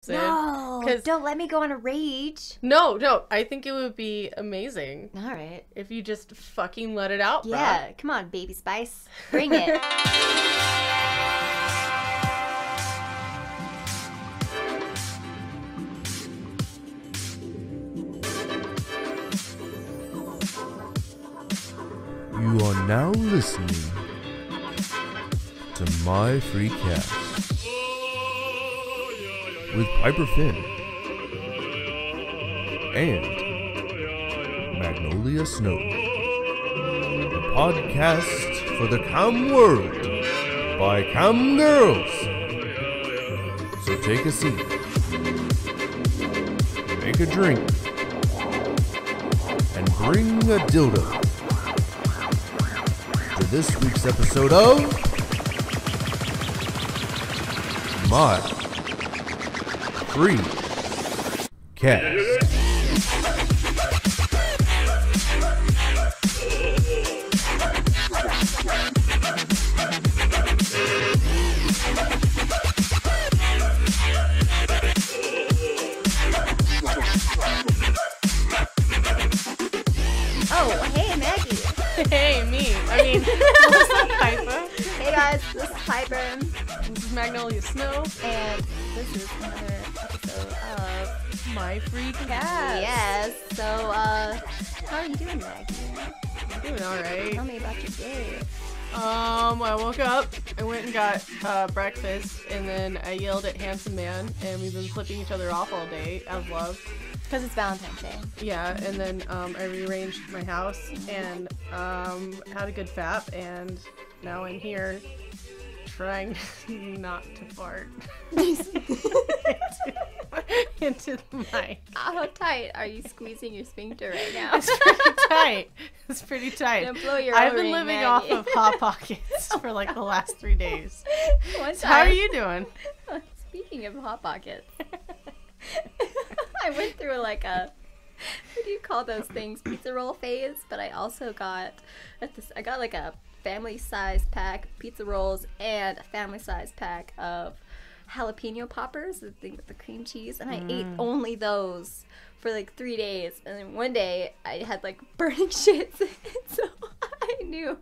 No, don't let me go on a rage. No, I think it would be amazing. All right. If you just fucking let it out, yeah, bruh. Come on, baby spice. Bring it. You are now listening to MyFreeCast with Piperfinn and Magnolia Snow, the podcast for the camworld by camgirls. So take a seat, make a drink, and bring a dildo to this week's episode of MyFreeCast. Oh, hey, Maggie. Hey, me. I mean, this is Piper. Hey, guys. This is Piper. This is Magnolia Snow. And this is another episode of MyFreeCast. Yes. So, how are you doing, Maggie? I'm doing alright. Tell me about your day. I woke up, I went and got breakfast, and then I yelled at Handsome Man, and we've been flipping each other off all day out of love. Because it's Valentine's Day. Yeah, and then I rearranged my house and had a good fap, and now I'm here trying not to fart into the mic. How tight are you squeezing your sphincter right now? It's pretty tight. It's pretty tight. Don't blow your I've been O-ring, living Maggie. off of Hot Pockets for like the last 3 days. One So how are time- you doing? Speaking of Hot Pockets, I went through like a, what do you call those things, pizza roll phase, but I also got, I got like a family size pack of pizza rolls and a family size pack of jalapeno poppers, the thing with the cream cheese, and I ate only those for like 3 days, and then one day I had like burning shits, and so I knew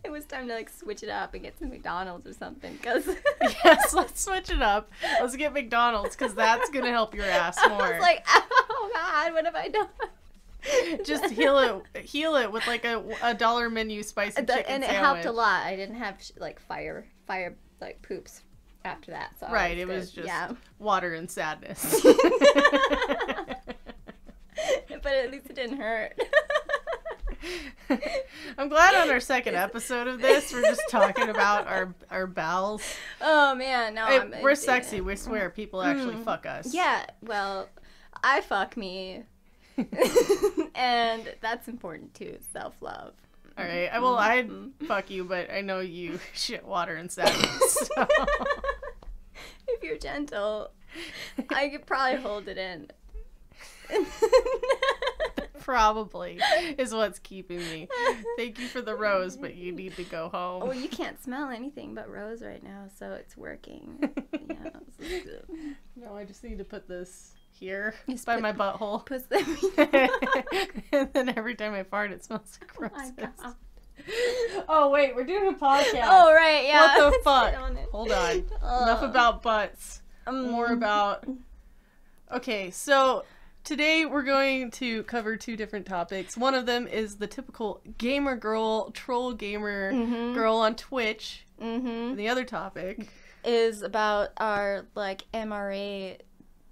it was time to like switch it up and get some McDonald's or something, because Yes, let's switch it up. Let's get McDonald's, because that's going to help your ass more. I was like, oh god, what have I done? Just heal it with like a dollar menu spicy chicken And it sandwich. helped a lot. I didn't have like fire like poops after that. So Right, it was just water and sadness. But at least it didn't hurt. I'm glad on our second episode of this, we're just talking about our bowels. Oh man, no, We're sexy, we swear. People actually fuck us. Yeah, well, I fuck me. And that's important too, self-love. All right. Well, I'd fuck you, but I know you shit water and sadness. So. If you're gentle, I could probably hold it in. Probably is what's keeping me. Thank you for the rose, but you need to go home. Well, you can't smell anything but rose right now, so it's working. Yeah. No, I just need to put this here Just by put- my butthole. Puts them. And then every time I fart, it smells like Oh my roses. God. Oh, wait, we're doing a podcast. Oh, right, yeah. What the Let's fuck? get on it. Hold on. Enough about butts. More about... Okay, so today we're going to cover 2 different topics. One of them is the typical gamer girl, troll gamer girl on Twitch. And the other topic Is about our, like, MRA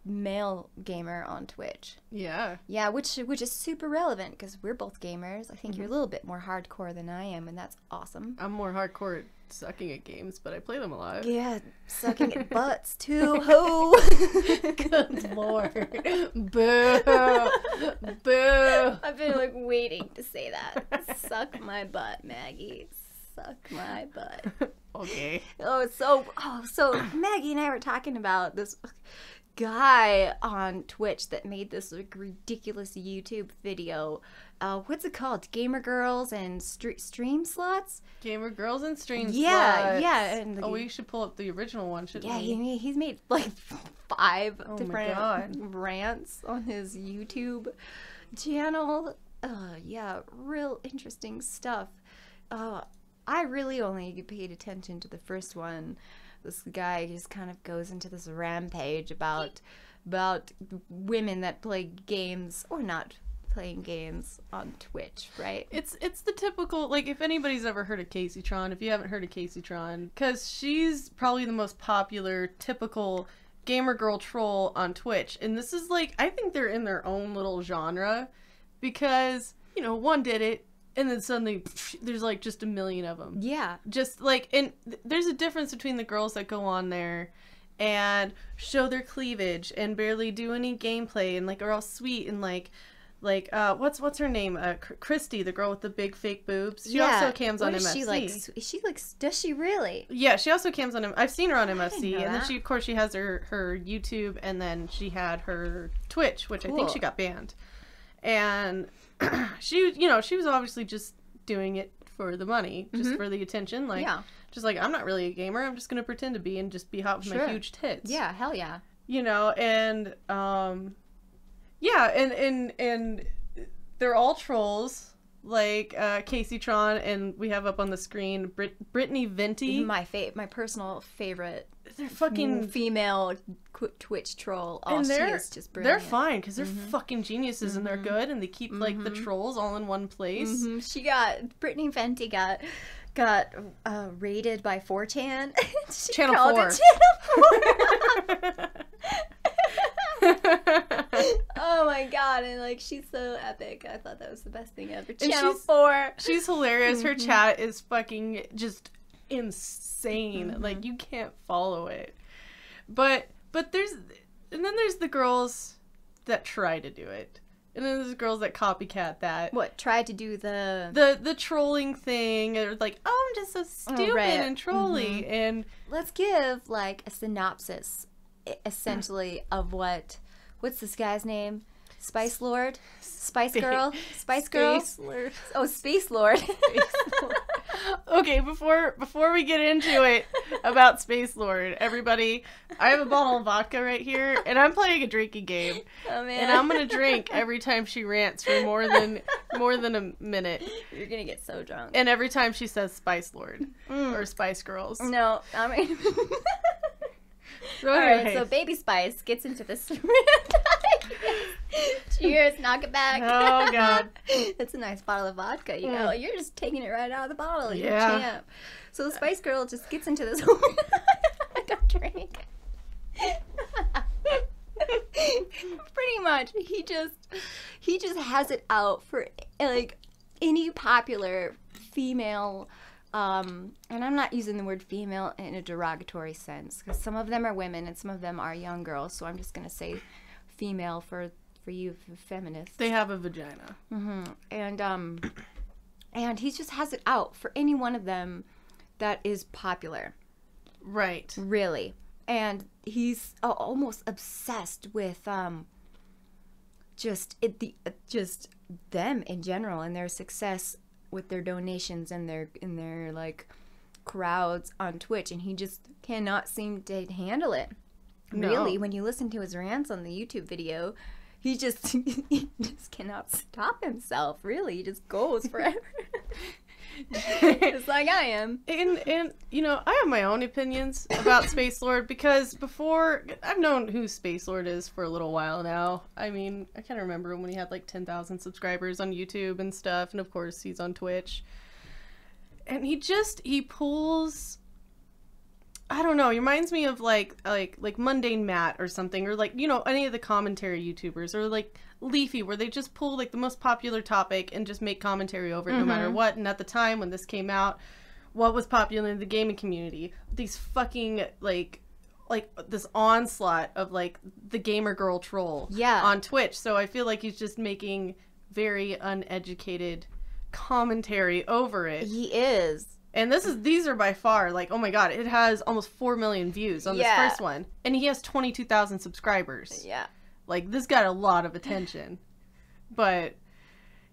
male gamer on Twitch. Yeah. Yeah, which is super relevant because we're both gamers. I think you're a little bit more hardcore than I am, and that's awesome. I'm more hardcore at sucking at games, but I play them a lot. Yeah, sucking at butts too. Ho! Good lord. Boo. Boo. I've been like waiting to say that. Suck my butt, Maggie. Suck my butt. Okay. So Maggie and I were talking about this. guy on Twitch that made this like ridiculous YouTube video. What's it called? Gamer Girls and Stream Slots? Gamer Girls and Stream Yeah, Sluts. yeah. And we should pull up the original one, shouldn't we? Yeah, he's made like 5 Oh my different God. rants on his YouTube channel. Yeah, real interesting stuff. I really only paid attention to the first one. This guy just kind of goes into this rampage about women that play games or not playing games on Twitch, right? It's the typical, like, if anybody's ever heard of Casey Tron, if you haven't heard of Casey Tron, because she's probably the most popular, typical gamer girl troll on Twitch. And this is like, I think they're in their own little genre because, you know, one did it and then suddenly there's like just a million of them. Yeah. Just like, and there's a difference between the girls that go on there and show their cleavage and barely do any gameplay and like are all sweet and like what's her name? Christy, the girl with the big fake boobs. She also cams on MFC. Is she like? Does she really? Yeah, she also cams on. I've seen her on MFC, and then that. she has her YouTube, and then she had her Twitch, which I think she got banned. And she was obviously just doing it for the money, just for the attention. Like, just like, I'm not really a gamer. I'm just gonna pretend to be and just be hot with my huge tits. Yeah, hell yeah. You know, and yeah, and they're all trolls, like Casey Tron, and we have up on the screen Brittany Venti. My personal favorite. They're fucking female Twitch troll. And she is just brilliant. They're fine because they're fucking geniuses and they're good and they keep like the trolls all in one place. Brittany Venti got raided by 4chan. She Channel called 4. It Channel 4. Oh my god, and like she's so epic. I thought that was the best thing ever. Channel 4. She's hilarious. Her chat is fucking insane. Like you can't follow it. But there's the girls that try to do it. And then there's girls that copycat that. What, try to do the trolling thing, or like, oh, I'm just so stupid and trolly. And let's give like a synopsis essentially of what's this guy's name? Spice Lord? Spice Girl? Spice Girl? Lord. Oh, Space Lord. Okay, before we get into it about Space Lord, everybody, I have a bottle of vodka right here, and I'm playing a drinking game. Oh man. And I'm gonna drink every time she rants for more than a minute. You're gonna get so drunk. And every time she says Spice Lord or Spice Girls. No, I mean. So Alright, so Baby Spice gets into this. Cheers, knock it back. Oh god. That's a nice bottle of vodka, you know. You're just taking it right out of the bottle. You're a champ. So the Spice Girl just gets into this I don't drink. Pretty much. He just has it out for like any popular female and I'm not using the word female in a derogatory sense because some of them are women and some of them are young girls, so I'm just gonna say female for you feminists. They have a vagina. And he just has it out for any one of them that is popular. Right. Really. And he's almost obsessed with just them in general and their success with their donations and their like crowds on Twitch, and he just cannot seem to handle it. No. Really, when you listen to his rants on the YouTube video, he just cannot stop himself. Really, he just goes forever. Just like I am. And you know, I have my own opinions about Space Lord because before I've known who Space Lord is for a little while now. I mean, I kind of remember him when he had like 10,000 subscribers on YouTube and stuff, and of course he's on Twitch. And he pulls, I don't know, he reminds me of like Mundane Matt or something, or like, you know, any of the commentary YouTubers, or like Leafy, where they just pull like the most popular topic and just make commentary over it no matter what. And at the time when this came out, what was popular in the gaming community? These fucking like this onslaught of like the gamer girl troll on Twitch. So I feel like he's just making very uneducated commentary over it. He is. And these are by far, like, oh my god, it has almost 4 million views on this first one. And he has 22,000 subscribers. Yeah. Like, this got a lot of attention. But,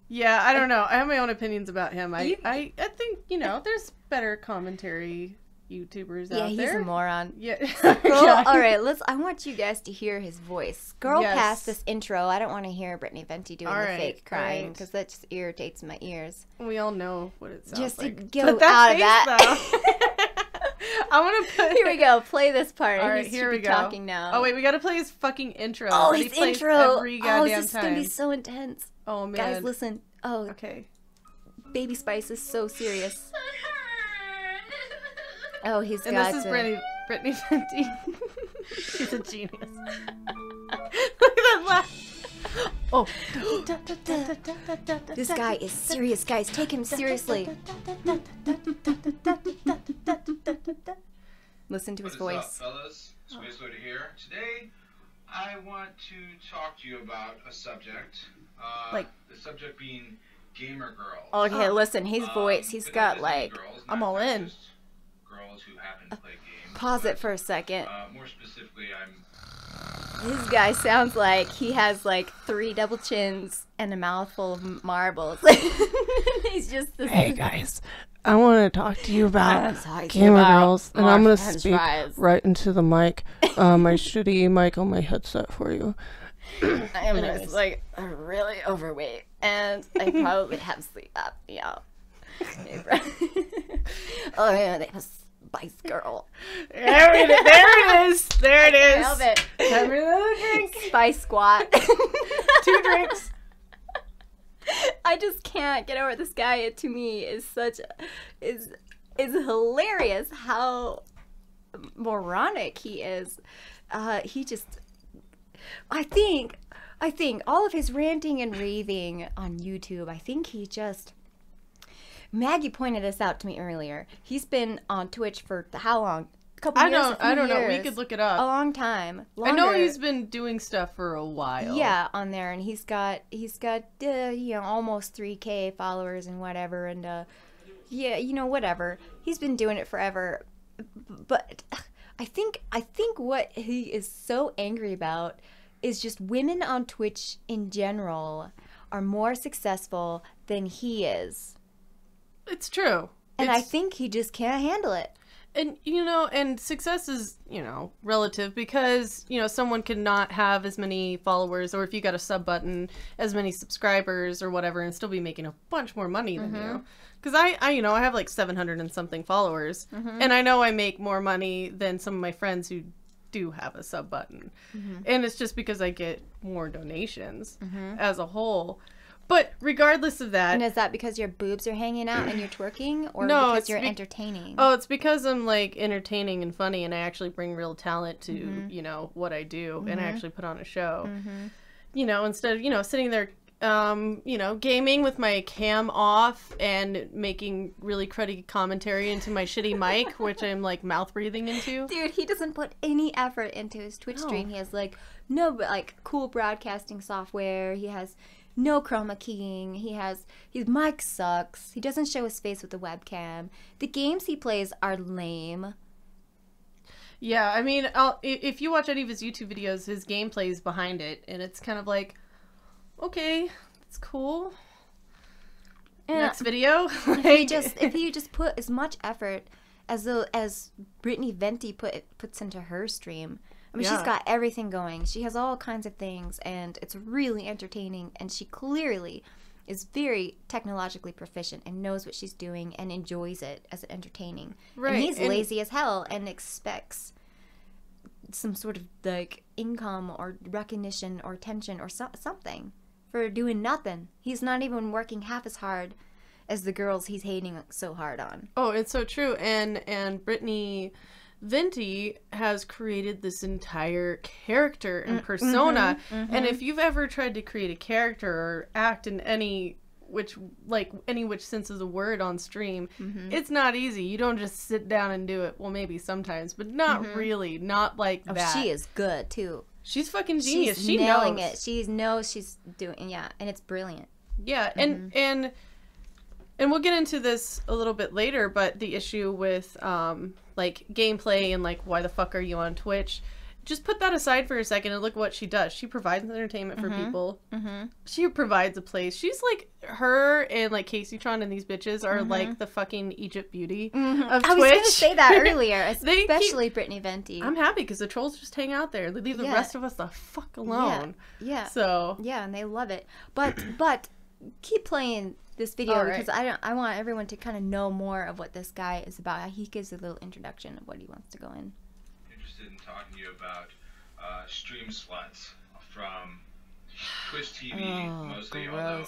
yeah, I don't know. I have my own opinions about him. I think, you know, there's better commentary YouTubers out there. Yeah, he's a moron. Yeah. Girl, all right, I want you guys to hear his voice. Girl, past this intro. I don't want to hear Brittany Venti doing the fake crying because that just irritates my ears. We all know what it sounds just like. Just to get out of that. I want to put... Here we go. Play this part. All right, here we go. Talking now. Oh, wait, we got to play his fucking intro. Oh, his intro. Every goddamn this is going to be so intense. Oh, man. Guys, listen. Oh, okay. Baby Spice is so serious. Oh, he's got this is Brittany Venti. She's a genius. Look at that laugh. Oh. This guy is serious, guys. Take him seriously. Listen to his voice. What's up, fellas? It's Whistler here. Today, I want to talk to you about a subject. The subject being gamer girls. Okay, listen, his voice. He's got like... Girls, I'm all in. Girls who happen to play games. Pause it for a second. More specifically, This guy sounds like he has like 3 double chins and a mouthful of marbles. He's just this... Hey guys, I want to talk to you about gamer girls, and I'm going to speak right into the mic, my shitty mic on my headset for you. I am just like really overweight, and I probably have sleep apnea. Oh yeah, they have Spice Girl. There it is. There it is. Nailed it. Have another drink. Spice Squat. 2 drinks. I just can't get over this guy. It, to me, is is hilarious how moronic he is. He just, I think all of his ranting and raving on YouTube, I think he just. Maggie pointed this out to me earlier. He's been on Twitch for how long? A couple years? I don't know. We could look it up. A long time. Longer. I know he's been doing stuff for a while. Yeah, on there, and he's got you know, almost 3K followers and whatever, and yeah, you know, whatever. He's been doing it forever, but I think what he is so angry about is just women on Twitch in general are more successful than he is. It's true. And I think he just can't handle it. And, you know, and success is, you know, relative because, you know, someone could not have as many followers or if you got a sub button, as many subscribers or whatever and still be making a bunch more money than you. Because I, you know, I have like 700 and something followers and I know I make more money than some of my friends who do have a sub button. And it's just because I get more donations as a whole. But regardless of that... And is that because your boobs are hanging out and you're twerking? Or no, because you're entertaining? Oh, it's because I'm, like, entertaining and funny and I actually bring real talent to, you know, what I do. And I actually put on a show. You know, instead of, you know, sitting there, you know, gaming with my cam off and making really cruddy commentary into my shitty mic, which I'm, like, mouth breathing into. Dude, he doesn't put any effort into his Twitch stream. He has, like, no, like, cool broadcasting software. He has... no chroma keying. His mic sucks. He doesn't show his face with the webcam. The games he plays are lame. Yeah, I mean, if you watch any of his YouTube videos, his gameplay is behind it, and it's kind of like, okay, it's cool. And next video. if he just put as much effort as Brittany Venti puts into her stream. I mean, she's got everything going. She has all kinds of things, and it's really entertaining, and she clearly is very technologically proficient and knows what she's doing and enjoys it as entertaining. Right. And he's lazy as hell and expects some sort of, like, income or recognition or attention or something for doing nothing. He's not even working half as hard as the girls he's hating so hard on. Oh, it's so true. And Brittany... Venti has created this entire character and persona, and if you've ever tried to create a character or act in any which sense of the word on stream, it's not easy. You don't just sit down and do it. Well, maybe sometimes, but not really. Not like that. She is good too. She's fucking genius. She's nailing it. She knows she's doing, and it's brilliant. Yeah, and And we'll get into this a little bit later, but the issue with like gameplay and like why the fuck are you on Twitch? Just put that aside for a second and look what she does. She provides entertainment for people. She provides a place. She's like, her and like Caseytron and these bitches are like the fucking Egypt beauty of Twitch. I was going to say that earlier, especially Brittany Venti. I'm happy because the trolls just hang out there. They leave the rest of us the fuck alone. Yeah. So. Yeah, and they love it. But keep playing this video because I want everyone to kind of know more of what this guy is about. He gives a little introduction of what he wants to go in. Interested in talking to you about stream sluts from Twitch TV mostly, although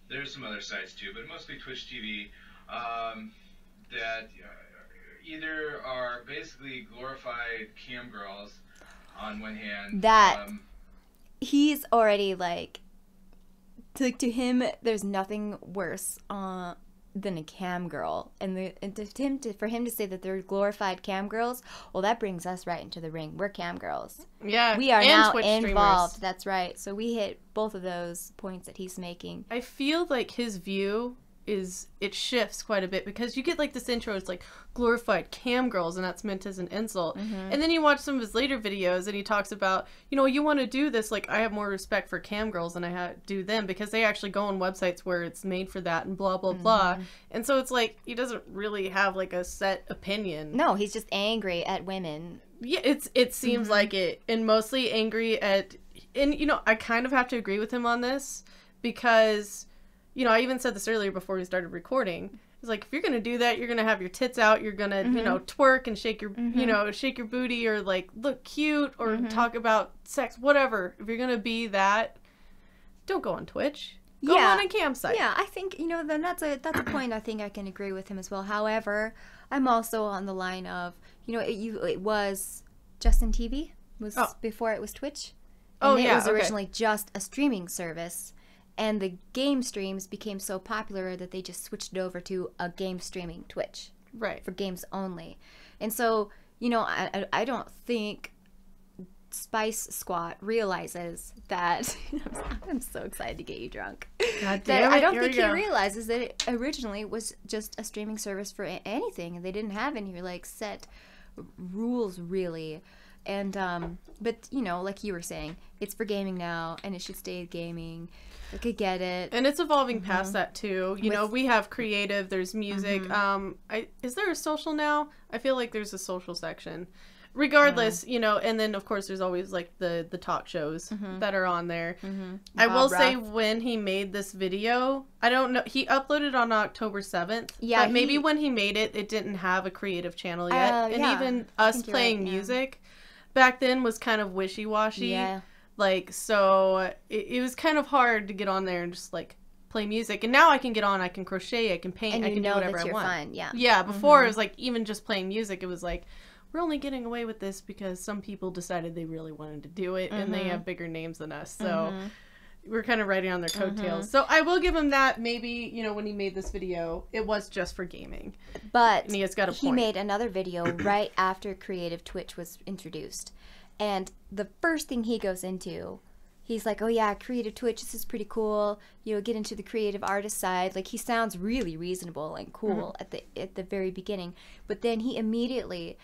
there's some other sites too, but mostly Twitch TV that either are basically glorified cam girls on one hand. That he's already like to him, there's nothing worse than a cam girl, and for him to say that they're glorified cam girls, well, that brings us right into the ring. We're cam girls. Yeah, we are now Twitch involved. Streamers. That's right. So we hit both of those points that he's making. I feel like his view it shifts quite a bit because you get like this intro, it's like glorified cam girls, and that's meant as an insult. And then you watch some of his later videos and he talks about, you know, you want to do this, like I have more respect for cam girls than I do them because they actually go on websites where it's made for that and blah blah blah. And so it's like he doesn't really have like a set opinion. No, he's just angry at women. Yeah, it seems like it, and mostly angry at, and you know, I kind of have to agree with him on this because, you know, I even said this earlier before we started recording. It's like, if you're going to do that, you're going to have your tits out, you're going to, you know, twerk and shake your, you know, shake your booty or like look cute or talk about sex, whatever. If you're going to be that, don't go on Twitch. Go on a campsite. Yeah, I think, you know, then that's a point I think I can agree with him as well. However, I'm also on the line of, you know, it was Justin TV before it was Twitch. And it was originally just a streaming service. And the game streams became so popular that they just switched it over to a game streaming Twitch. Right. For games only. And so, you know, I don't think Spice Squat realizes that... I'm so excited to get you drunk. God damn it. I don't think he realizes that it originally was just a streaming service for anything. And they didn't have any, like, set rules, really. And, but, you know, like you were saying, it's for gaming now, and it should stay gaming. I could get it. And it's evolving past that, too. You know, we have creative, there's music. Is there a social now? I feel like there's a social section. Regardless, you know, and then, of course, there's always, like, the talk shows that are on there. I will say, when he made this video, I don't know, he uploaded on October 7th. Yeah. But maybe when he made it, it didn't have a creative channel yet. And even us playing music back then was kind of wishy-washy. Yeah. Like, so it was kind of hard to get on there and just, like, play music. And now I can get on, I can crochet, I can paint, I can do whatever I want. Fine. Yeah. Yeah, before it was, like, even just playing music, it was like, we're only getting away with this because some people decided they really wanted to do it, and they have bigger names than us. So we're kind of riding on their coattails. So I will give him that. Maybe, you know, when he made this video, it was just for gaming. But and he has got a point. He made another video right after Creative Twitch was introduced. And the first thing he goes into, he's like, oh yeah, Creative Twitch, this is pretty cool. You know, get into the creative artist side. Like, he sounds really reasonable and cool at the very beginning. But then he immediately,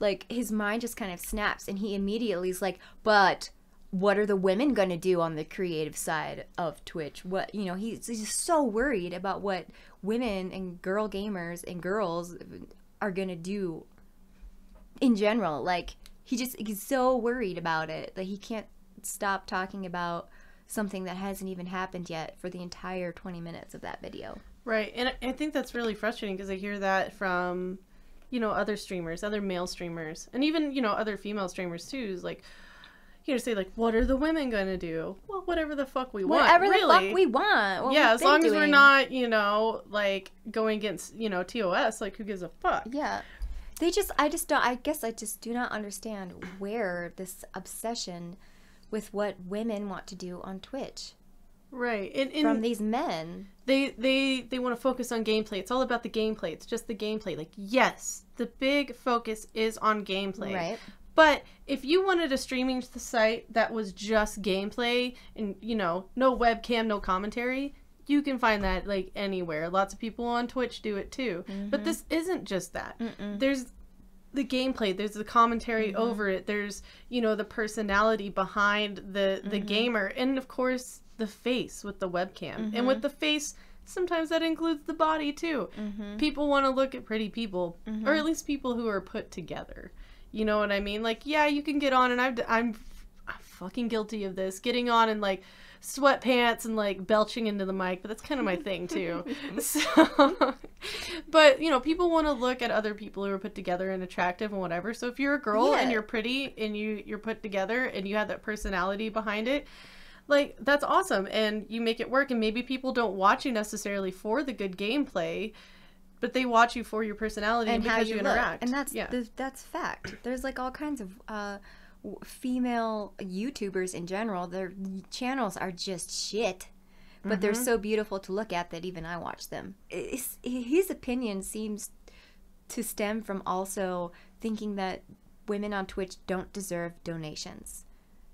like his mind just kind of snaps, and he immediately is like, but what are the women going to do on the creative side of Twitch? What, you know, he's just so worried about what women and girl gamers and girls are going to do in general. Like, he's so worried about it that he can't stop talking about something that hasn't even happened yet for the entire 20 minutes of that video. Right. And I think that's really frustrating because I hear that from, you know, other streamers, other male streamers, and even, you know, other female streamers too. Is like, you know, say like, what are the women going to do? Well, whatever the fuck we want. Whatever the fuck we want. Yeah, as long as we're not, you know, like going against, you know, TOS, like who gives a fuck? Yeah. I guess I just do not understand where this obsession with what women want to do on Twitch. Right. From these men. They want to focus on gameplay. It's all about the gameplay. It's just the gameplay. Like, yes, the big focus is on gameplay. Right. But if you wanted a streaming site that was just gameplay and, you know, no webcam, no commentary, you can find that like anywhere. Lots of people on Twitch do it too. But this isn't just that. There's the gameplay, there's the commentary over it, there's, you know, the personality behind the gamer, and of course the face with the webcam. And with the face, sometimes that includes the body too. People want to look at pretty people, or at least people who are put together. You know what I mean? Like, yeah, you can get on, and I'm fucking guilty of this, getting on and like sweatpants and like belching into the mic, but that's kind of my thing too. So, but you know, people want to look at other people who are put together and attractive and whatever. So if you're a girl and you're pretty and you're put together and you have that personality behind it, like, that's awesome, and you make it work. And maybe people don't watch you necessarily for the good gameplay, but they watch you for your personality and because you interact. And that's fact. There's like all kinds of female YouTubers in general. Their channels are just shit, but they're so beautiful to look at that even I watch them. His opinion seems to stem from also thinking that women on Twitch don't deserve donations,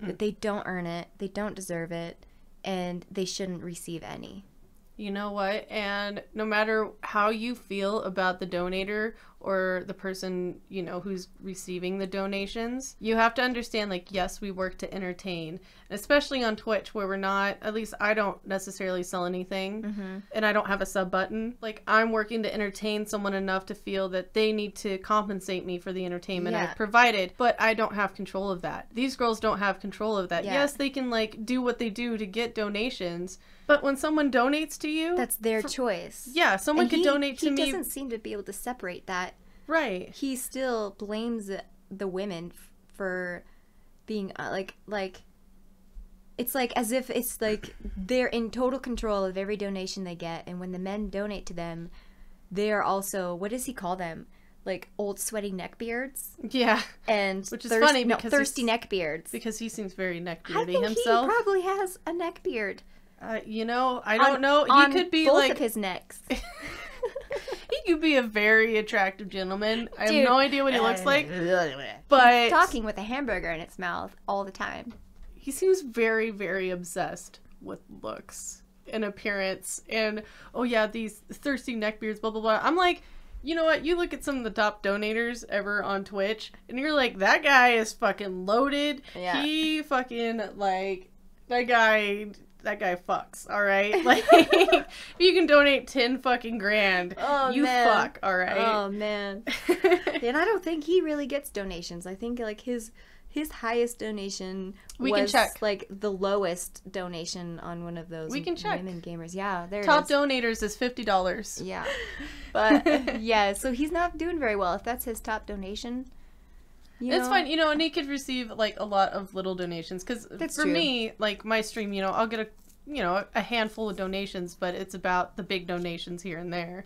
that they don't earn it, they don't deserve it, and they shouldn't receive any. You know what? And no matter how you feel about the donator or the person, you know, who's receiving the donations, you have to understand, like, yes, we work to entertain, especially on Twitch, where we're not, at least I don't necessarily sell anything, and I don't have a sub button. Like, I'm working to entertain someone enough to feel that they need to compensate me for the entertainment I've provided, but I don't have control of that. These girls don't have control of that. Yes, they can, like, do what they do to get donations, but when someone donates to you, that's their choice. Yeah, someone could donate to me. He doesn't seem to be able to separate that. Right. He still blames the women for being like it's like as if it's like they're in total control of every donation they get, and when the men donate to them, they are also, what does he call them? Like old sweaty neckbeards? Yeah. And which is funny because thirsty neckbeards. Because he seems very neckbeardy himself. himself. He probably has a neckbeard. You know, I don't know. He could be both like of his necks. He could be a very attractive gentleman. I have no idea what he looks like. But he's talking with a hamburger in its mouth all the time. He seems very, very obsessed with looks and appearance. And, oh yeah, these thirsty neckbeards, blah, blah, blah. I'm like, you know what? You look at some of the top donators ever on Twitch, and you're like, that guy is fucking loaded. Yeah. He fucking, like, that guy fucks, alright? Like, if you can donate 10 fucking grand, fuck, alright? Oh, man. And I don't think he really gets donations. I think, like, his highest donation was, like, the lowest donation on one of those women gamers. Yeah, there Top it is. donators is $50. Yeah. But, yeah, so he's not doing very well if that's his top donation. It's fine, you know, and he could receive, like, a lot of little donations, because for me, like, my stream, you know, I'll get a handful of donations, but it's about the big donations here and there.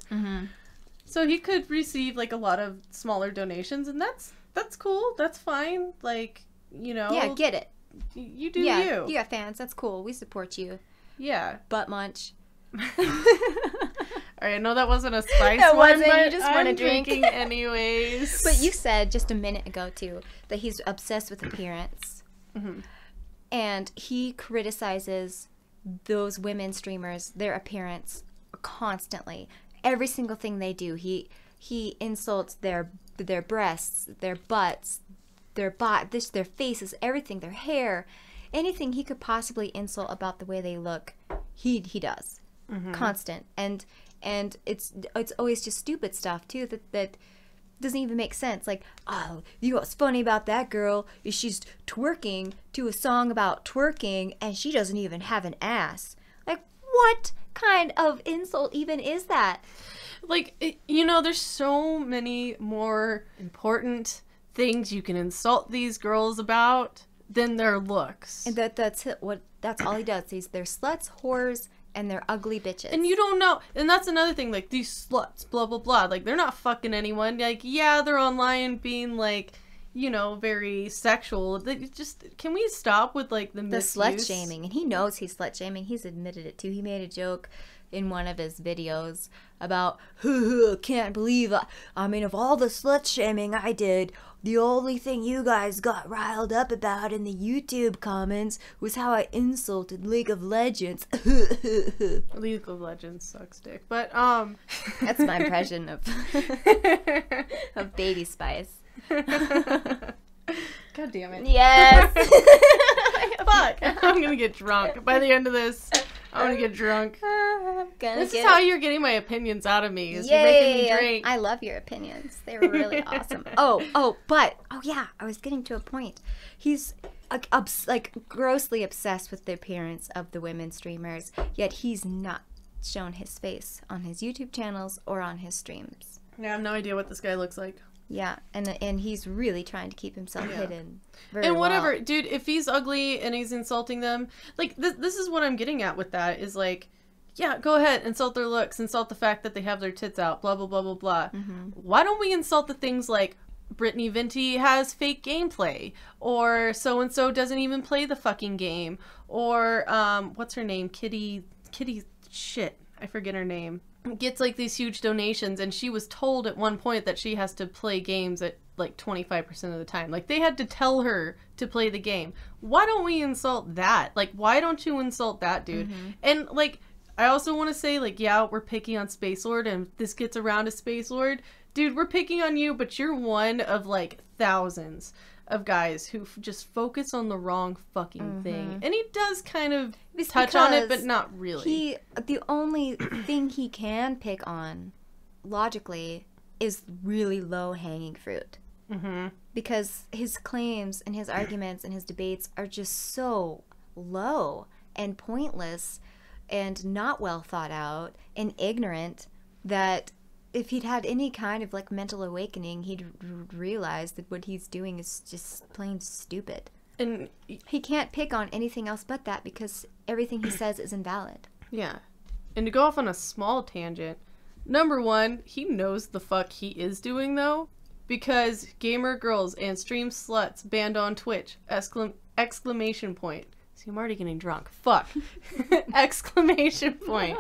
So he could receive, like, a lot of smaller donations, and that's cool, that's fine, like, you know. Yeah, get it. You do you. You got fans, that's cool, we support you. Yeah. Butt munch. Alright, I know that wasn't a spice that one, wasn't, but you just want to drink anyways. But you said just a minute ago, too, that he's obsessed with appearance. And he criticizes those women streamers, their appearance, constantly. Every single thing they do, he insults their breasts, their butts, their faces, everything, their hair. Anything he could possibly insult about the way they look, he does. Constant. And it's always just stupid stuff too that doesn't even make sense. Like, oh, you know what's funny about that girl is she's twerking to a song about twerking and she doesn't even have an ass. Like, what kind of insult even is that? Like, you know, there's so many more important things you can insult these girls about than their looks. And that's all he does. They're sluts, whores, and they're ugly bitches. And you don't know. And that's another thing. Like, these sluts, blah, blah, blah. Like, they're not fucking anyone. Like, yeah, they're online being, like, you know, very sexual. They just, can we stop with, like, the misuse? Slut shaming. And he knows he's slut shaming. He's admitted it, too. He made a joke in one of his videos about, can't believe I mean, of all the slut shaming I did, the only thing you guys got riled up about in the YouTube comments was how I insulted League of Legends. League of Legends sucks dick. But, That's my impression of Baby Spice. God damn it. Yes. Fuck. I'm gonna get drunk. By the end of this, I'm gonna get drunk. This is how you're getting my opinions out of me, is you're making me drink. I love your opinions. They were really awesome. Oh yeah, I was getting to a point. He's like grossly obsessed with the appearance of the women streamers, yet he's not shown his face on his YouTube channels or on his streams. Yeah, I have no idea what this guy looks like. Yeah, and he's really trying to keep himself hidden. And whatever, well. Dude, if he's ugly and he's insulting them, like, this is what I'm getting at with that, is like, yeah, go ahead, insult their looks, insult the fact that they have their tits out, blah, blah, blah, blah, blah. Mm-hmm. Why don't we insult the things like, Brittany Venti has fake gameplay, or so-and-so doesn't even play the fucking game, or, what's her name, Kitty, shit, I forget her name. Gets like these huge donations, and she was told at one point that she has to play games at like 25% of the time. Like, they had to tell her to play the game. Why don't we insult that? Like, why don't you insult that, dude? Mm-hmm. And like, I also want to say, like, yeah, we're picking on Space Lord, and this gets around to Space Lord. Dude, we're picking on you, but you're one of like thousands of guys who just focus on the wrong fucking thing. And he does kind of touch on it, but not really. The only thing he can pick on, logically, is really low-hanging fruit. Mm-hmm. Because his claims and his arguments and his debates are just so low and pointless and not well thought out and ignorant that if he'd had any kind of like mental awakening, he'd realize that what he's doing is just plain stupid. And he can't pick on anything else but that, because everything he says is invalid. Yeah. And to go off on a small tangent, number one, he knows the fuck he is doing, though, because gamer girls and stream sluts banned on Twitch, exclamation point. See, I'm already getting drunk. Fuck. Exclamation point.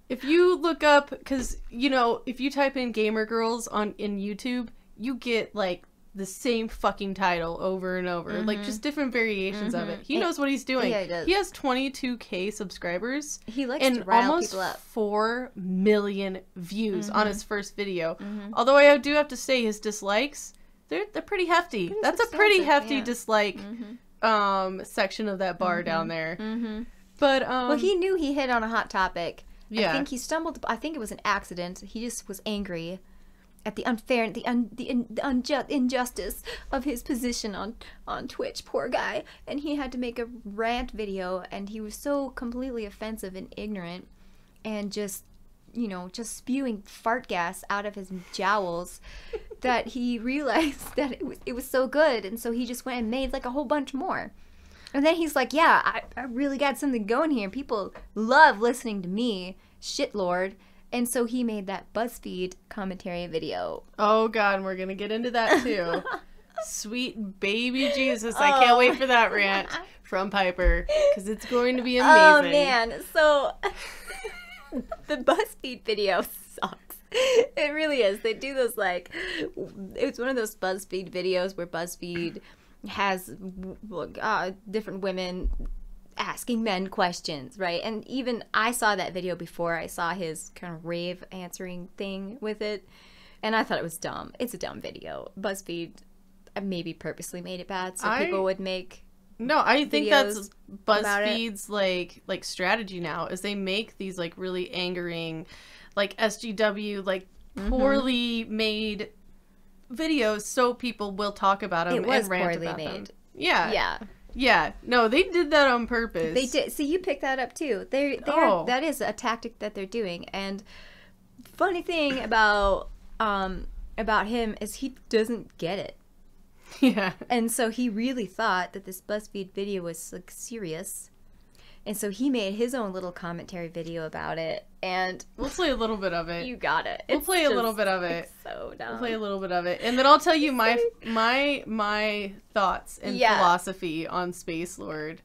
If you look up, because, you know, if you type in gamer girls in YouTube, you get, like, the same fucking title over and over. Mm-hmm. Like, just different variations of it. He knows what he's doing. Yeah, he does. He has 22K subscribers. He likes to rile people up. And almost 4 million views on his first video. Mm-hmm. Although I do have to say, his dislikes, they're pretty hefty. That's a pretty hefty dislike section of that bar down there. Mm-hmm. But, well, he knew he hit on a hot topic. Yeah. I think he stumbled. I think it was an accident. He just was angry at the unfair, the injustice of his position on Twitch. Poor guy. And he had to make a rant video, and he was so completely offensive and ignorant, and just, you know, just spewing fart gas out of his jowls, that he realized that it was so good, and so he just went and made like a whole bunch more. And then he's like, yeah, I really got something going here. People love listening to me, shitlord. And so he made that BuzzFeed commentary video. Oh, God, and we're going to get into that, too. Sweet baby Jesus. I can't wait for that rant from Piper, because it's going to be amazing. Oh, man. So the BuzzFeed video sucks. It really is. They do those, like, it's one of those BuzzFeed videos where BuzzFeed has different women asking men questions, right? And even I saw that video before I saw his kind of rave answering thing with it, and I thought it was dumb. It's a dumb video. BuzzFeed maybe purposely made it bad so people would make I think that's BuzzFeed's like strategy now, is they make these like really angering, like SGW, like poorly made videos so people will talk about them and rant about them. Yeah. No, they did that on purpose. They did. So you picked that up too. That is a tactic that they're doing. And funny thing about him is he doesn't get it. Yeah. And so he really thought that this BuzzFeed video was like serious. And so he made his own little commentary video about it, and we'll play a little bit of it. You got it. We'll play a little bit of it. It's so dumb. We'll play a little bit of it, and then I'll tell you my thoughts and philosophy on Space Lord.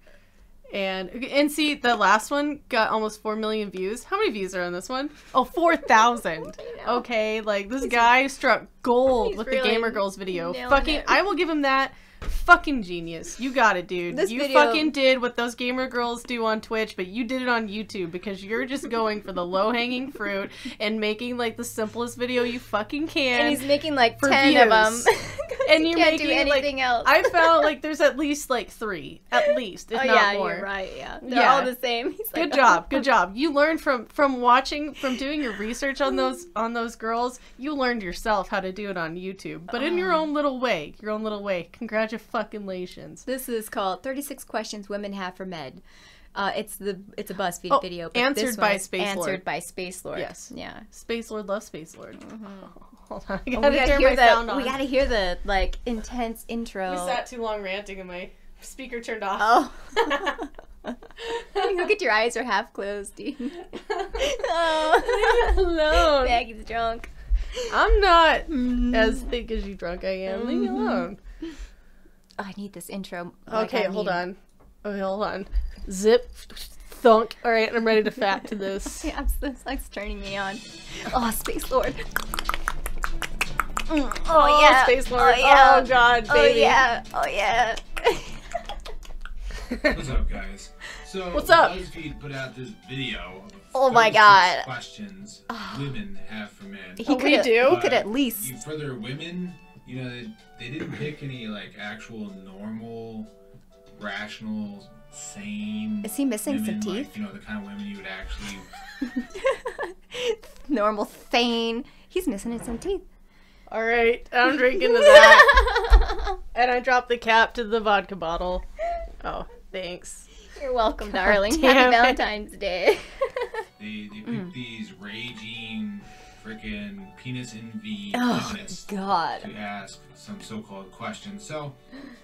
And see, the last one got almost 4 million views. How many views are on this one? Oh, 4,000. Okay, like this guy struck gold with the Gamer Girls video. Fucking, I will give him that. Fucking genius. You got it, dude. You fucking did what those Gamer Girls do on Twitch, but you did it on YouTube because you're just going for the low-hanging fruit and making like the simplest video you fucking can. And he's making like 10 of them. And you're can't making do anything else. I found like there's at least like 3, at least, if not more. You're right. Yeah, they're all the same. He's good job, good job. You learned from watching, from doing your research on those girls. You learned yourself how to do it on YouTube, but in your own little way. Congratulations. This is called 36 Questions Women Have for Men. It's a BuzzFeed video. But answered by Space Lord. Answered by Space Lord. Yes. Yeah. Space Lord loves Space Lord. Hold on. We gotta hear the like intense intro. We sat too long ranting and my speaker turned off. Oh. Look at your eyes are half closed, dude. Oh. Leave me alone. Maggie's drunk. I'm not as thick as you drunk I am. Leave me alone. Oh, I need this intro. Okay, hold on. Okay, hold on. Zip. Thunk. Alright, I'm ready to fat to this. Yeah, this likes turning me on. Oh, Space Lord. Oh, yeah. Space Lord. Oh, yeah. Oh, God, baby. Oh, yeah. What's up, guys? So, what's up? BuzzFeed put out this video of oh my God. questions women have for men. He could at least. For their women, you know, they didn't pick any like actual normal, rational, sane. Is he missing women, some teeth? Like, you know, the kind of women you would actually. Normal, sane. He's missing some teeth. All right, I'm drinking to that. And I dropped the cap to the vodka bottle. Oh, thanks. You're welcome, darling. Happy Valentine's Day. They picked these raging, freaking penis envy feminists to ask some so-called questions. So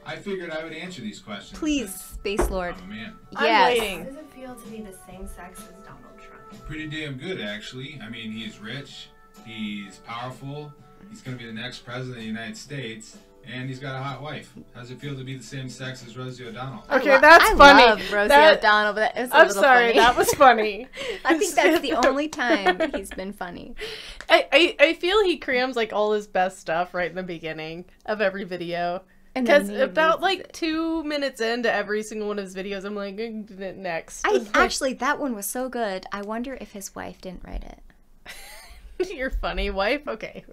I figured I would answer these questions. Please, Space Lord. I'm a man. Yes. I'm waiting. How does it feel to be the same sex as Donald Trump? Pretty damn good, actually. I mean, he's rich, he's powerful, he's going to be the next president of the United States, and he's got a hot wife. How does it feel to be the same sex as Rosie O'Donnell? Okay, that's funny. I love Rosie O'Donnell, but that was a I'm little sorry, funny. that was funny. I think that's the only time he's been funny. I feel he crams like all his best stuff right in the beginning of every video. Because about like 2 minutes into every single one of his videos, I'm like, next. Actually, that one was so good. I wonder if his wife didn't write it. Your funny wife? Okay.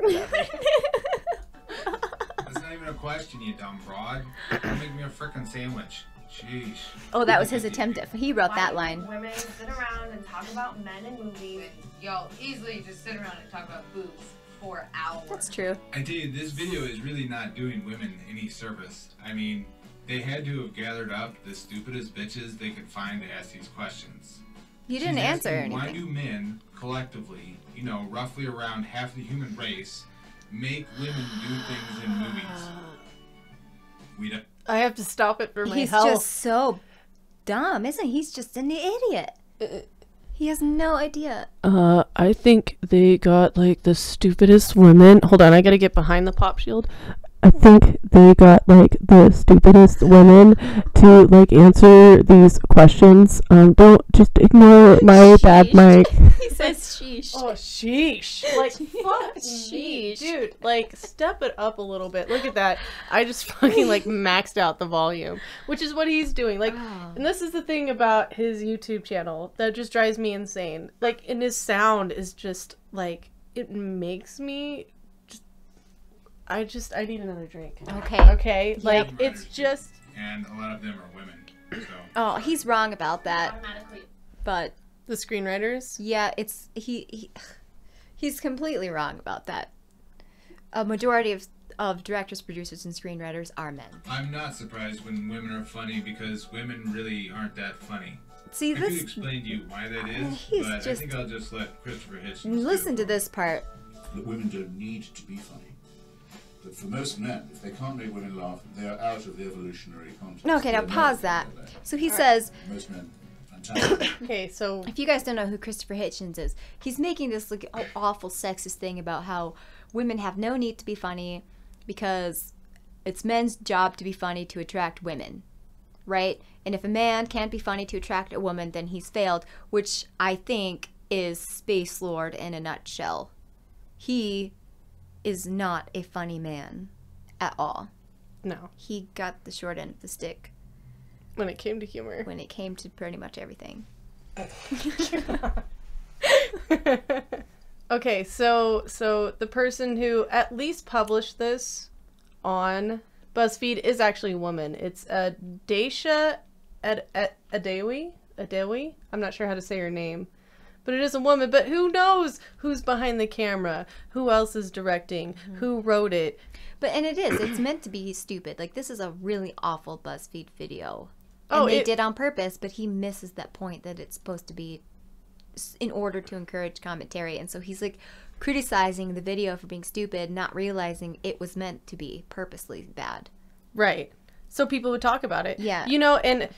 That's not even a question, you dumb broad. Make me a frickin' sandwich. Sheesh. Oh, that was his attempt. He wrote that line. Women sit around and talk about men and movies. Y'all easily just sit around and talk about boobs for hours. That's true. I tell you, this video is really not doing women any service. I mean, they had to have gathered up the stupidest bitches they could find to ask these questions. You didn't answer anything. Why do men, collectively, you know, roughly around half the human race, make women do things in movies? We don't. I have to stop it for my He's health. just so dumb, isn't he? He's just an idiot. He has no idea. I think they got like the stupidest women. Hold on, I gotta get behind the pop shield. I think they got like the stupidest women to like answer these questions. Don't just ignore my bad mic. He says sheesh. Oh, sheesh. Like, fuck Sheesh. Dude, like, step it up a little bit. Look at that. I just fucking, like, maxed out the volume, which is what he's doing. Like, and this is the thing about his YouTube channel that just drives me insane. Like, and his sound is just, like, it makes me I need another drink. Okay? Like, it's just... And a lot of them are women, so... Oh, he's wrong about that. But... The screenwriters? Yeah, it's... He's completely wrong about that. A majority of directors, producers, and screenwriters are men. I'm not surprised when women are funny because women really aren't that funny. See, I could explain to you why that is, but I think I'll just let Christopher Hitchens listen to this part. That women don't need to be funny. But for most men, if they can't make women laugh, they are out of the evolutionary context. No, okay, now pause that. So he says... Most men, fantastic. Okay, so... If you guys don't know who Christopher Hitchens is, he's making this like awful sexist thing about how women have no need to be funny because it's men's job to be funny to attract women. right? And if a man can't be funny to attract a woman, then he's failed, which I think is Space Lord in a nutshell. He is not a funny man at all. No. He got the short end of the stick. When it came to humor. When it came to pretty much everything. Okay, so the person who at least published this on BuzzFeed is actually a woman. It's Daisha Adewi. I'm not sure how to say her name. But it is a woman. But who knows who's behind the camera? Who else is directing? Mm-hmm. Who wrote it? And it's meant to be stupid. Like, this is a really awful BuzzFeed video. And they did on purpose, but he misses that point that it's supposed to be in order to encourage commentary. And so he's, like, criticizing the video for being stupid, not realizing it was meant to be purposely bad. Right. So people would talk about it. Yeah. You know, and...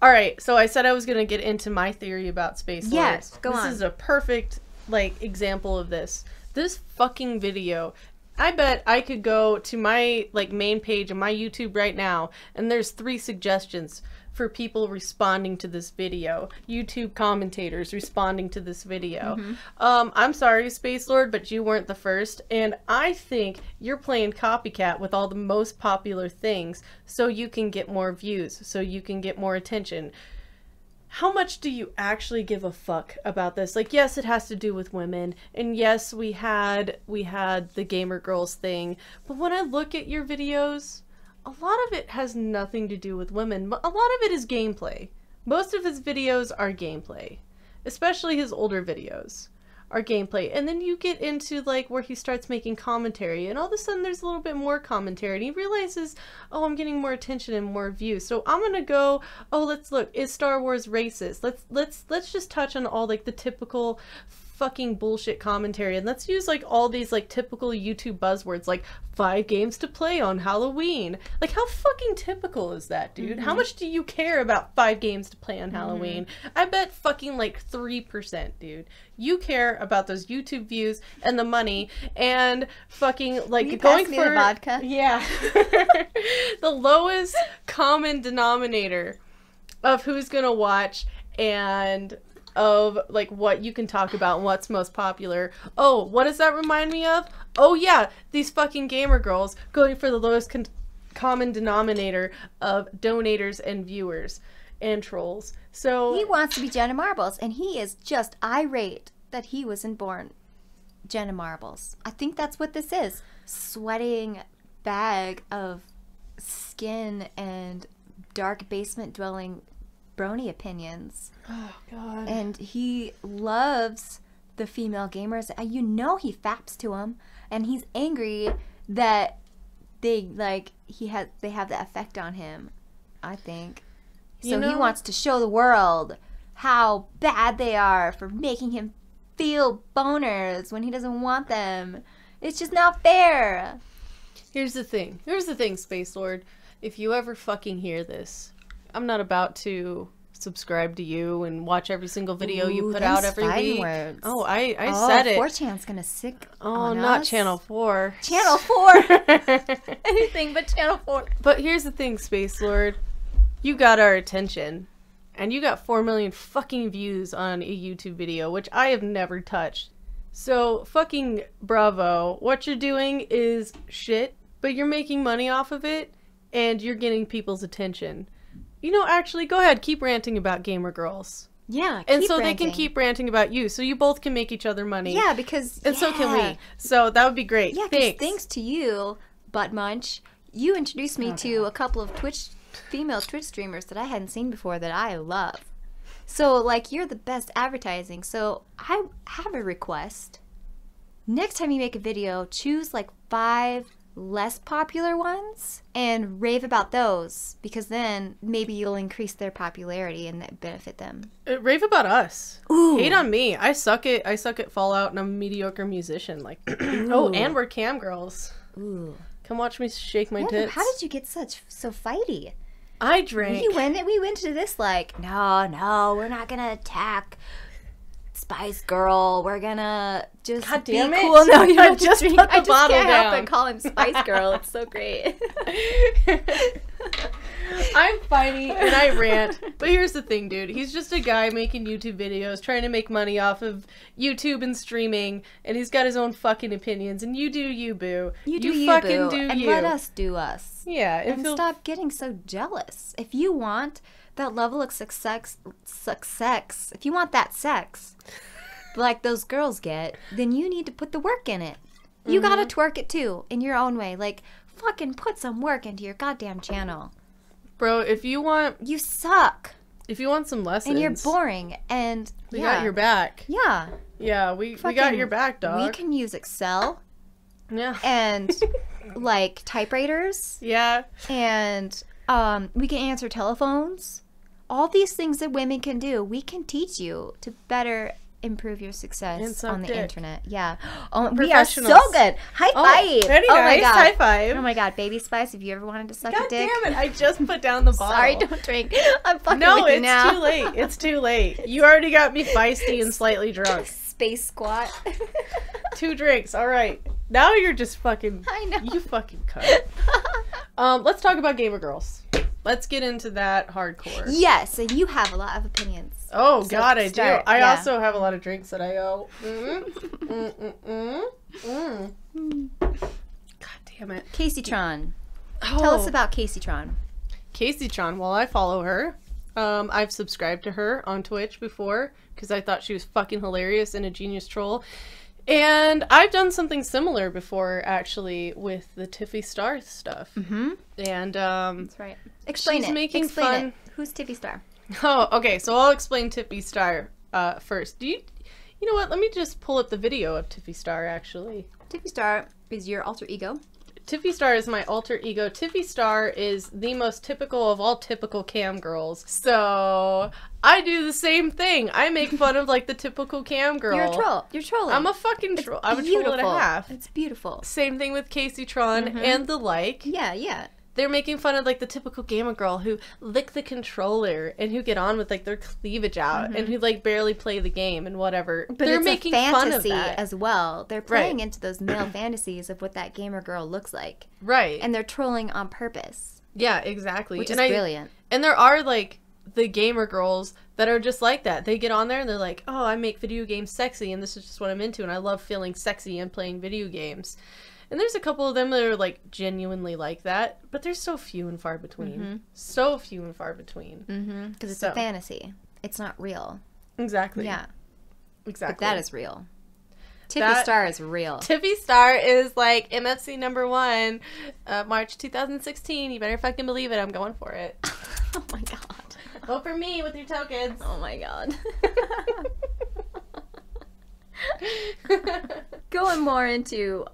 All right, so I said I was going to get into my theory about Space Lords. Yes, go on. This is a perfect, like, example of this. This fucking video... I bet I could go to my, like, main page on my YouTube right now, and there's 3 suggestions for people responding to this video. YouTube commentators responding to this video. Mm-hmm. I'm sorry, Space Lord, but you weren't the first, and I think you're playing copycat with all the most popular things so you can get more views, so you can get more attention. How much do you actually give a fuck about this? Like, yes, it has to do with women, and yes, we had the gamer girls thing, but when I look at your videos, a lot of it has nothing to do with women. A lot of it is gameplay. Most of his videos are gameplay, especially his older videos are gameplay. And then you get into, like, where he starts making commentary, and all of a sudden there's a little bit more commentary, and he realizes, oh, I'm getting more attention and more views, so I'm gonna go, oh, let's look, is Star Wars racist? Let's just touch on all, like, the typical fucking bullshit commentary, and let's use, like, all these, like, typical YouTube buzzwords, like 5 games to play on Halloween. Like, how fucking typical is that, dude? Mm-hmm. How much do you care about 5 games to play on Halloween? Mm-hmm. I bet fucking, like, 3%, dude. You care about those YouTube views and the money and fucking, like, going for vodka. Yeah. The lowest common denominator of who's gonna watch and of, like, what you can talk about and what's most popular. Oh, what does that remind me of? Oh, yeah, these fucking gamer girls going for the lowest common denominator of donators and viewers and trolls. So he wants to be Jenna Marbles, and he is just irate that he wasn't born Jenna Marbles. I think that's what this is. Sweating bag of skin and dark basement dwelling brony opinions. Oh, God. And he loves the female gamers. You know he faps to them, and he's angry that they have the effect on him, I think. So he wants to show the world how bad they are for making him feel boners when he doesn't want them. It's just not fair. Here's the thing, Space Lord. If you ever fucking hear this, I'm not about to subscribe to you and watch every single video you put out every week. Words. Oh, I said it. 4chan's gonna sick on not us. Channel 4. Channel 4. Anything but Channel 4. But here's the thing, Space Lord. You got our attention. And you got 4 million fucking views on a YouTube video, which I have never touched. So, fucking bravo. What you're doing is shit, but you're making money off of it, and you're getting people's attention. You know, actually, go ahead, keep ranting about gamer girls. Yeah, and so ranting. They can keep ranting about you, so you both can make each other money. Yeah, because... And so can we. So that would be great. Yeah, thanks to you, Butt Munch, you introduced me to a couple of female Twitch streamers that I hadn't seen before that I love. So, like, you're the best advertising. So, I have a request. Next time you make a video, choose, like, 5 less popular ones and rave about those, because then maybe you'll increase their popularity and benefit them. Rave about us. Ooh. Hate on me. I suck at Fallout, and I'm a mediocre musician. Like, oh, and we're camgirls. Ooh. Come watch me shake my tits. How did you get so fighty? I drank. We went to this like, no, we're not gonna attack Spice Girl. We're gonna just God be damn it. cool. No, you I don't just drink. put the I just bottle can't help down. but call him Spice Girl. It's so great. I'm funny and I rant, but here's the thing, dude. He's just a guy making YouTube videos, trying to make money off of YouTube and streaming, and he's got his own fucking opinions. And you do you, boo. You do you, fucking boo, do and you. let us do us. Yeah, And stop getting so jealous. If you want that level of success, if you want that sex, like those girls get, then you need to put the work in it. You gotta twerk it too, in your own way. Like, fucking put some work into your goddamn channel. Bro, if you want some lessons, And you're boring, and we got your back. Yeah. Yeah, we got your back, dog. We can use Excel. Yeah. And, like, typewriters. Yeah. And, we can answer telephones. All these things that women can do, we can teach you to better improve your success on the internet. Yeah. Oh, we are so good. High five. Very oh nice. my God. High five. Oh my God, Baby Spice, if you ever wanted to suck God a dick. damn it, I just put down the bottle. Sorry, don't drink. I'm fucking No, with you it's now. too late. It's too late. You already got me feisty and slightly drunk. Space squat. 2 drinks. All right. Now you're just fucking... I know. You fucking cut. Let's talk about gamer girls. Let's get into that hardcore. Yes, and you have a lot of opinions. Oh, So God, I start, do. I yeah. also have a lot of drinks that I owe. God damn it. Caseytron. Oh. Tell us about Caseytron. Caseytron. Well, I follow her. I've subscribed to her on Twitch before because I thought she was fucking hilarious and a genius troll. And I've done something similar before, actually, with the Tiffy Star stuff. Mm-hmm. And That's right. Explain she's it. making Explain fun. it. Who's Tiffy Star? Oh, okay. So I'll explain Tiffy Star first. You know what? Let me just pull up the video of Tiffy Star, actually. Tiffy Star is your alter ego. Tiffy Star is my alter ego. Tiffy Star is the most typical of all typical cam girls. So I do the same thing. I make fun of like the typical cam girl. You're a troll. You're trolling. I'm a fucking troll. I'm a troll and a half. It's beautiful. Same thing with Caseytron and the like. Yeah, yeah. They're making fun of like the typical gamer girl who lick the controller and who get on with like their cleavage out and who like barely play the game and whatever. But they're it's making a fun of fantasy that as well. They're playing Right. into those male fantasies of what that gamer girl looks like. Right. And they're trolling on purpose. Yeah, exactly. Which and is brilliant. And there are like the gamer girls that are just like that. They get on there and they're like, oh, I make video games sexy and this is just what I'm into and I love feeling sexy and playing video games. And there's a couple of them that are like genuinely like that, but they're so few and far between. So few and far between. Because it's a fantasy. It's not real. Exactly. Yeah. Exactly. But that is real. Tiffy Star is real. Tiffy Star is like MFC #1, March 2016. You better fucking believe it. I'm going for it. Oh my God. Vote for me with your tokens. Oh my God. Going more into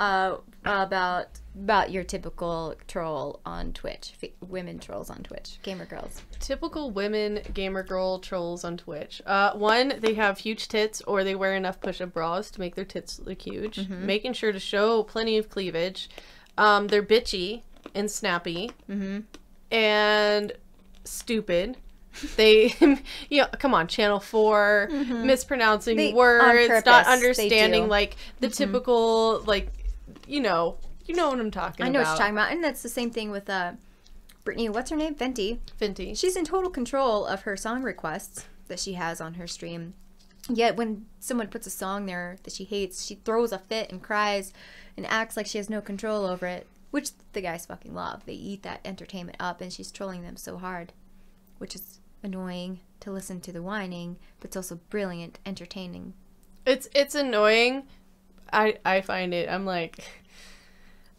about your typical troll on Twitch, women trolls on Twitch, gamer girls. Typical women gamer girl trolls on Twitch. One, they have huge tits or they wear enough push-up bras to make their tits look huge, making sure to show plenty of cleavage. They're bitchy and snappy and stupid. They, come on, Channel 4, mispronouncing words, purpose, not they understanding do. like the typical like, you know what I'm talking about. I know what you're talking about, and that's the same thing with Brittany. What's her name? Fenty. She's in total control of her song requests that she has on her stream. Yet when someone puts a song there that she hates, she throws a fit and cries and acts like she has no control over it, which the guys fucking love. They eat that entertainment up, and she's trolling them so hard, which is annoying to listen to the whining, but it's also brilliant, entertaining. It's annoying. I find it. I'm like,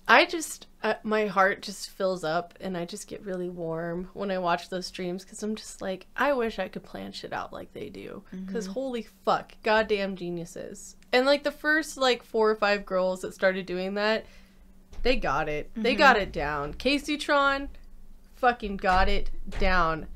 I just my heart just fills up and I just get really warm when I watch those streams because I'm just like, I wish I could plan shit out like they do because holy fuck, goddamn geniuses. And like the first like 4 or 5 girls that started doing that, they got it. They got it down. Caseytron fucking got it down.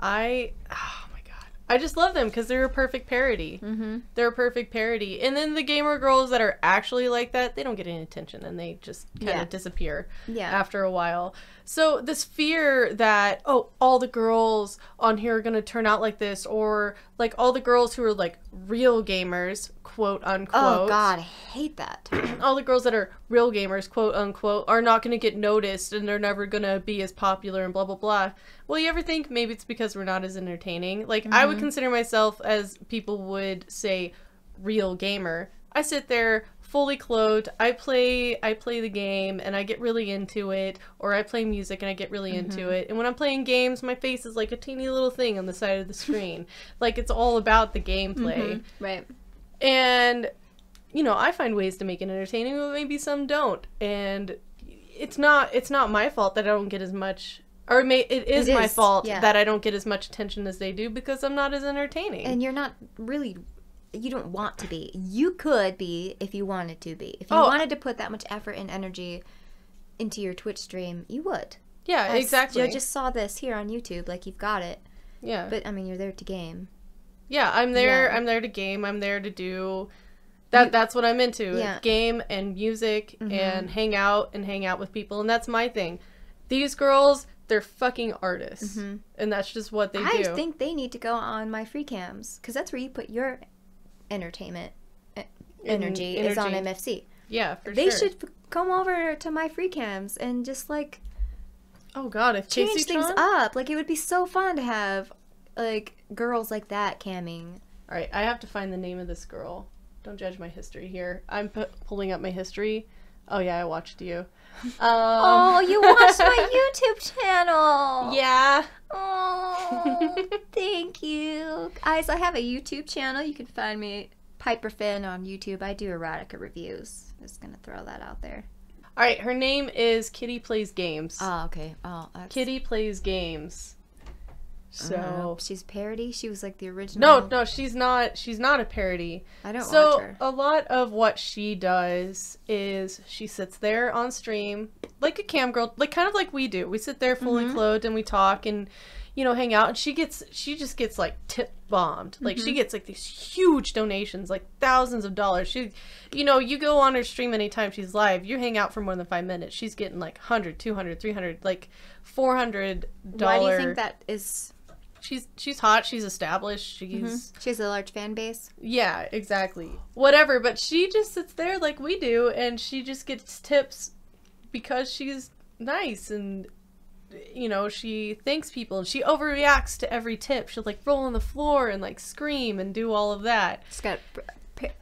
Oh my God. I just love them because they're a perfect parody. Mm-hmm. They're a perfect parody. And then the gamer girls that are actually like that, they don't get any attention and they just kind of disappear after a while. So this fear that, oh, all the girls on here are going to turn out like this, or like all the girls who are like real gamers, quote unquote. Oh, God, I hate that. All the girls that are real gamers, quote unquote, are not going to get noticed and they're never going to be as popular and blah, blah, blah. Well, you ever think maybe it's because we're not as entertaining? Like, I would consider myself, as people would say, real gamer. I sit there fully clothed. I play the game and I get really into it, or I play music and I get really into it. And when I'm playing games, my face is like a teeny little thing on the side of the screen. Like, it's all about the gameplay. Right. And, you know, I find ways to make it entertaining, but maybe some don't. And it's not my fault that I don't get as much, or it is my fault that I don't get as much attention as they do, because I'm not as entertaining. And you're not really, you don't want to be. You could be if you wanted to be. If you wanted to put that much effort and energy into your Twitch stream, you would. Yeah, exactly. I just saw this here on YouTube, like, you've got it. Yeah. But, I mean, you're there to game. Yeah, I'm there to game, I'm there to do... That's what I'm into. Yeah. Game and music and hang out with people, and that's my thing. These girls, they're fucking artists, and that's just what they do. I think they need to go on MyFreeCams, because that's where you put your entertainment energy is on MFC. Yeah, for sure. They should come over to MyFreeCams and just, like, oh God, if change things up. Like, it would be so fun to have, like, girls like that camming. All right, I have to find the name of this girl. Don't judge my history here. I'm pulling up my history. Oh yeah, I watched you. Oh, you watched my YouTube channel. Yeah. Oh, thank you. Guys, I have a YouTube channel. You can find me, Piperfinn, on YouTube. I do erotica reviews. Just gonna throw that out there. All right, her name is Kitty Plays Games. Oh, okay. Oh, Kitty Plays Games. So she's parody. She was like the original. No, she's not. She's not a parody. I don't So watch her. a lot of what she does is she sits there on stream like a cam girl, like kind of like we do. We sit there fully clothed and we talk and, you know, hang out. And she just gets like tip bombed. Like she gets like these huge donations, like thousands of dollars. She, you know, you go on her stream anytime she's live, you hang out for more than 5 minutes, she's getting like 100, 200, 300, like $400. Why do you think that is? She's hot. She's established. She Yeah, exactly. Whatever, but she just sits there like we do, and she just gets tips because she's nice, and, you know, she thanks people, and she overreacts to every tip. She'll like roll on the floor and like scream and do all of that.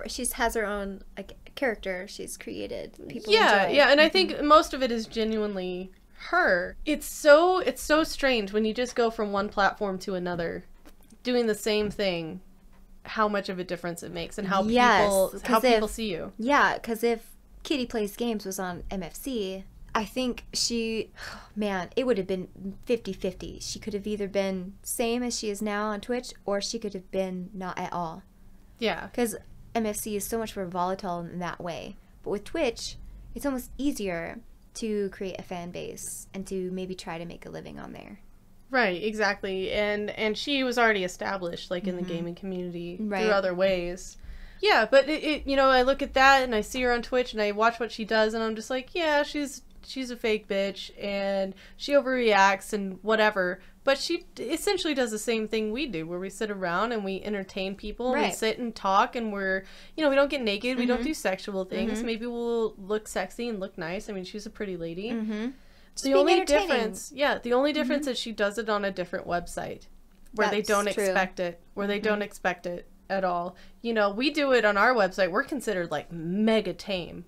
She has her own like character she's created. People yeah, enjoy. yeah, and I think most of it is genuinely her. It's so strange when you just go from one platform to another doing the same thing, how much of a difference it makes, and how people see you. Yeah, because if Kitty Plays Games was on MFC, I think it would have been 50-50. She could have either been same as she is now on Twitch, or she could have been not at all. Yeah, because MFC is so much more volatile in that way, but with Twitch it's almost easier to create a fan base and to maybe try to make a living on there. Right, exactly. And she was already established, like, in the gaming community through other ways. Yeah, but it you know, I look at that and I see her on Twitch and I watch what she does and I'm just like, yeah, she's a fake bitch and she overreacts and whatever. But she essentially does the same thing we do, where we sit around and we entertain people and we sit and talk, and we're, you know, we don't get naked, we don't do sexual things. Maybe we'll look sexy and look nice. I mean, she's a pretty lady. The only difference, is she does it on a different website where they don't expect it, don't expect it at all. You know, we do it on our website. We're considered like mega tame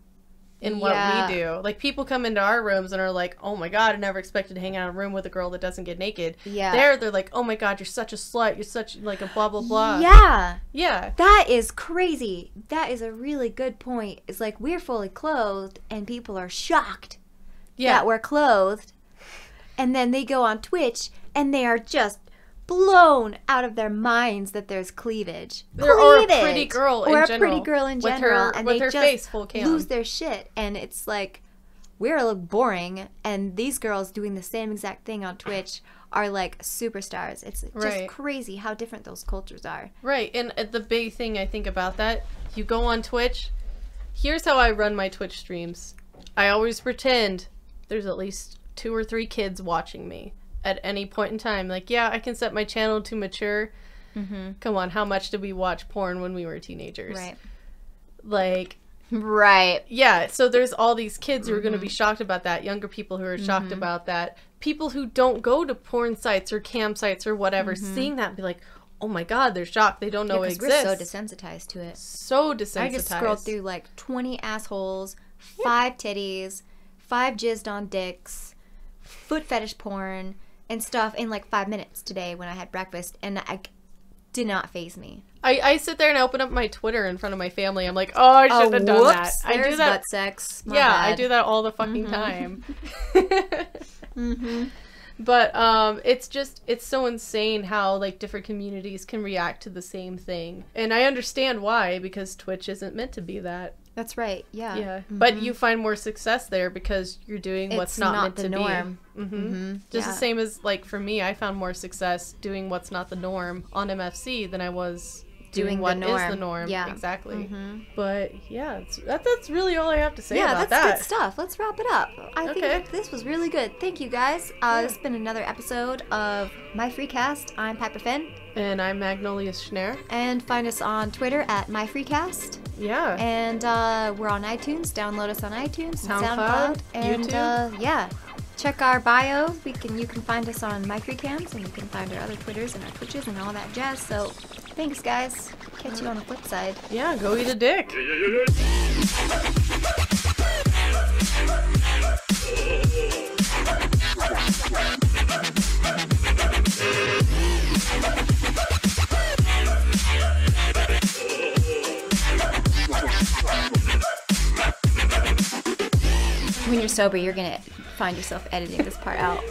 in what we do. Like, people come into our rooms and are like, oh my God, I never expected to hang out in a room with a girl that doesn't get naked. Yeah. They're like, oh my God, you're such a slut. You're such like a blah, blah, blah. Yeah. Yeah. That is crazy. That is a really good point. It's like, we're fully clothed and people are shocked that we're clothed. And then they go on Twitch and they are just blown out of their minds that there's cleavage. Or a pretty girl in general. And they face full cam. lose their shit. And it's like, we're boring, and these girls doing the same exact thing on Twitch are like superstars. It's just crazy how different those cultures are. Right, and the big thing I think about that, you go on Twitch, here's how I run my Twitch streams. I always pretend there's at least 2 or 3 kids watching me at any point in time. Like, yeah, I can set my channel to mature. Come on, how much did we watch porn when we were teenagers? Right. Like... Right. Yeah, so there's all these kids who are going to be shocked about that, younger people who are shocked about that, people who don't go to porn sites or cam sites or whatever, seeing that and be like, oh my god, they're shocked, they don't know it exists. We're so desensitized to it. So desensitized. I just scrolled through like 20 assholes, 5 titties, 5 jizzed on dicks, foot fetish porn, and stuff in like 5 minutes today when I had breakfast, and I did not faze me. I sit there and open up my Twitter in front of my family. I'm like, oh, I shouldn't have done that. I do that. Butt sex. My yeah, bad. I do that all the fucking time. But it's so insane how like different communities can react to the same thing, and I understand why, because Twitch isn't meant to be that. That's right. Yeah. Yeah. But you find more success there because you're doing what's not meant to norm. Be. Just the same as like for me, I found more success doing what's not the norm on MFC than I was doing what is the norm. Yeah, exactly. But yeah, that's really all I have to say about that. Yeah, that's good stuff. Let's wrap it up. I think that this was really good. Thank you, guys. This has been another episode of MyFreeCast. I'm Piperfinn. And I'm Magnolia Schneer. And find us on Twitter at MyFreeCast. Yeah. And we're on iTunes. Download us on iTunes, SoundCloud, and YouTube. Check our bio. You can find us on MyFreecams, and you can find our other Twitters and our Twitches and all that jazz. So, thanks, guys. Catch you on the flip side. Yeah, go eat a dick. When you're sober, you're gonna find yourself editing this part out.